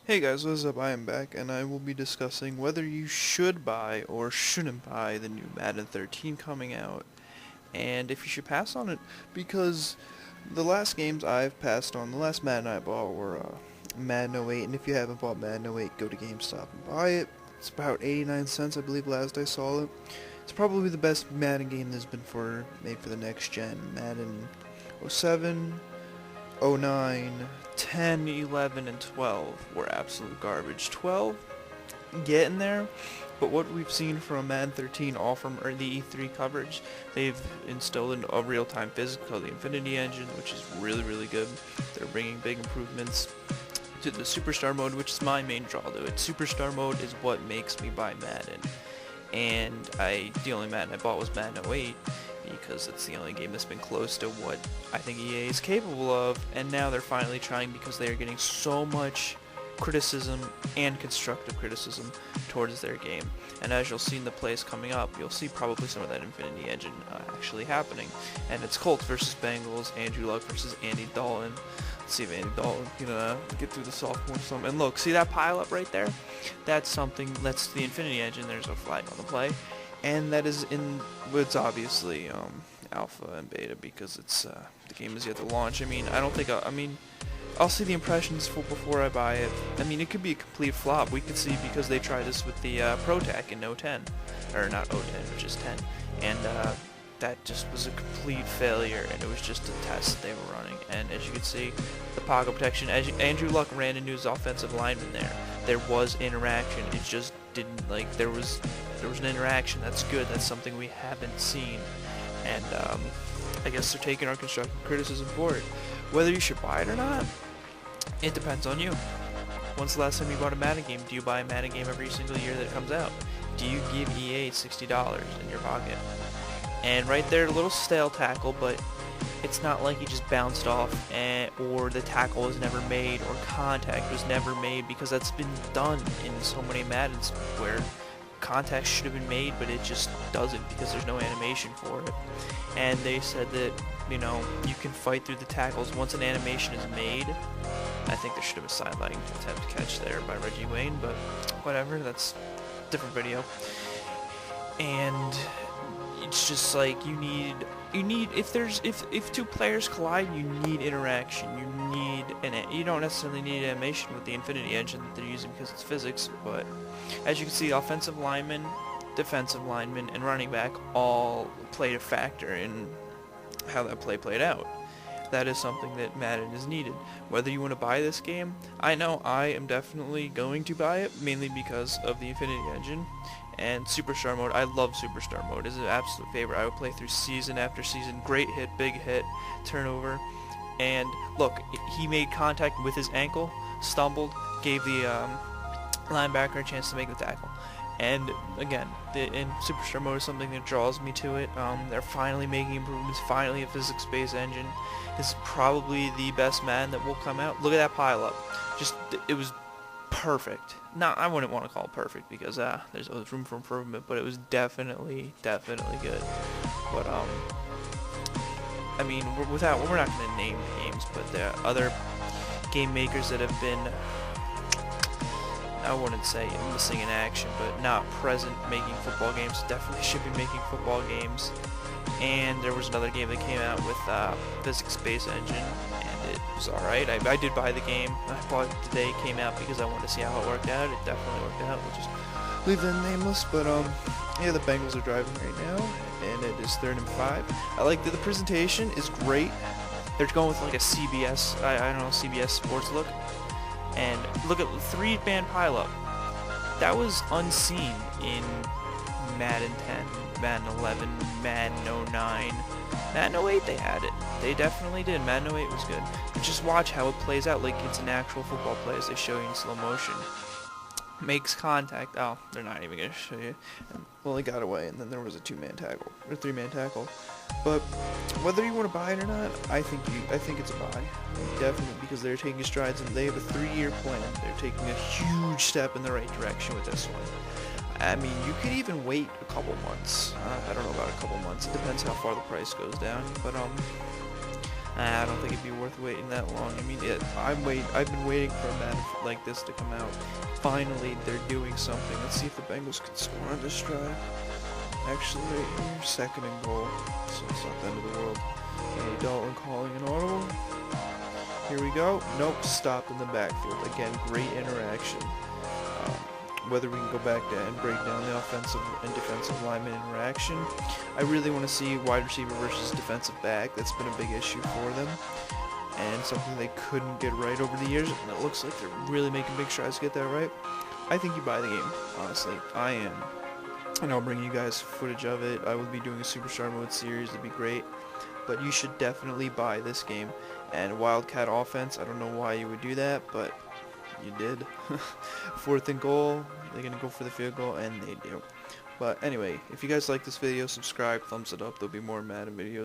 Hey guys, what's up? I am back, and I will be discussing whether you should buy or shouldn't buy the new Madden 13 coming out, and if you should pass on it, because the last games I've passed on, the last Madden I bought were Madden 08, and if you haven't bought Madden 08, go to GameStop and buy it. It's about 89 cents, I believe, last I saw it. It's probably the best Madden game there's been made for the next gen. Madden 07, '09, 10, 11, and 12 were absolute garbage. 12, getting there, but what we've seen from Madden 13, all from the E3 coverage, they've instilled a real-time physics called the Infinity Engine, which is really, really good. They're bringing big improvements to the Superstar mode, which is my main draw to it. Superstar mode is what makes me buy Madden, and the only Madden I bought was Madden 08, because it's the only game that's been close to what I think EA is capable of, and now they're finally trying because they are getting so much criticism and constructive criticism towards their game. And as you'll see in the plays coming up, you'll see probably some of that Infinity Engine actually happening. And it's Colts versus Bengals, Andrew Luck versus Andy Dalton. Let's see if Andy Dalton can get through the sophomore slump. And look, see that pile up right there? That's the Infinity Engine. There's a flag on the play. And that is it's obviously alpha and beta, because the game is yet to launch. I mean, I'll see the impressions before I buy it. I mean, it could be a complete flop. We could see, because they tried this with the Pro Tac in 010, or not 010, but just 10, and that just was a complete failure, and it was just a test that they were running. And as you can see, the pocket protection, Andrew Luck ran into his offensive lineman there was interaction. It just didn't, there was an interaction. That's good. That's something we haven't seen, and I guess they're taking our constructive criticism for it. Whether you should buy it or not, it depends on you. When's the last time you bought a Madden game? Do you buy a Madden game every single year that it comes out? Do you give EA $60 in your pocket? And right there, a little stale tackle, but it's not like he just bounced off, or the tackle was never made, or contact was never made, because that's been done in so many Maddens where contact should have been made, but it just doesn't, because there's no animation for it. And they said that, you can fight through the tackles once an animation is made. I think there should have been a sideline attempt catch there by Reggie Wayne, but whatever, that's a different video. And it's just like you need if two players collide, you need interaction. You don't necessarily need animation with the Infinity Engine that they're using, because it's physics, but as you can see, offensive linemen, defensive linemen, and running back all played a factor in how that play played out. That is something that Madden is needed. Whether you want to buy this game, I know I am definitely going to buy it, mainly because of the Infinity Engine and Superstar mode. I love Superstar mode. It's an absolute favorite. I would play through season after season. Great hit, big hit, turnover. And look, he made contact with his ankle, stumbled, gave the linebacker a chance to make the tackle. And again, in Superstar mode is something that draws me to it. They're finally making improvements, finally a physics-based engine. This is probably the best Madden that will come out. Look at that pile up. It was perfect. Now, I wouldn't want to call it perfect, because there's always room for improvement, but it was definitely good. But I mean, we're not going to name games, but there are other game makers that have been, I wouldn't say missing in action, but not present making football games. Definitely should be making football games. And there was another game that came out with physics-based engine, and it was alright. I did buy the game. I bought it the day it came out because I wanted to see how it worked out. It definitely worked out. We'll just leave that nameless, but yeah, the Bengals are driving right now, and it is 3rd and 5. I like that the presentation is great. They're going with like a CBS, I don't know, CBS Sports look. And look at the 3-man pileup. That was unseen in Madden 10, Madden 11, Madden 09. Madden 08 they had it. They definitely did. Madden 08 was good. But just watch how it plays out like it's an actual football play as they show you in slow motion. Makes contact. Oh, they're not even going to show you. Well, he got away, and then there was a 2-man tackle, or 3-man tackle. But whether you want to buy it or not, I think it's a buy. Definitely, because they're taking strides, and they have a 3-year plan. They're taking a huge step in the right direction with this one. I mean, you could even wait a couple months. I don't know about a couple months. It depends how far the price goes down. But I don't think it'd be worth waiting that long. I mean, I've been waiting for a Madden like this to come out. Finally, they're doing something. Let's see if the Bengals can score on this drive. Actually, right here, 2nd and goal. So it's not the end of the world. Okay, Dalton calling an audible. Here we go. Nope, stopped in the backfield. Again, great interaction. Whether we can go back and break down the offensive and defensive lineman interaction. I really want to see wide receiver versus defensive back. That's been a big issue for them, and something they couldn't get right over the years, and it looks like they're really making big strides to get that right. I think you buy the game, honestly. I am. And I'll bring you guys footage of it. I will be doing a Superstar Mode series. It'd be great. But you should definitely buy this game. And Wildcat offense, I don't know why you would do that, but you did. 4th and goal, they're going to go for the field goal, and they do. But anyway, if you guys like this video, subscribe, thumbs it up. There'll be more Madden videos.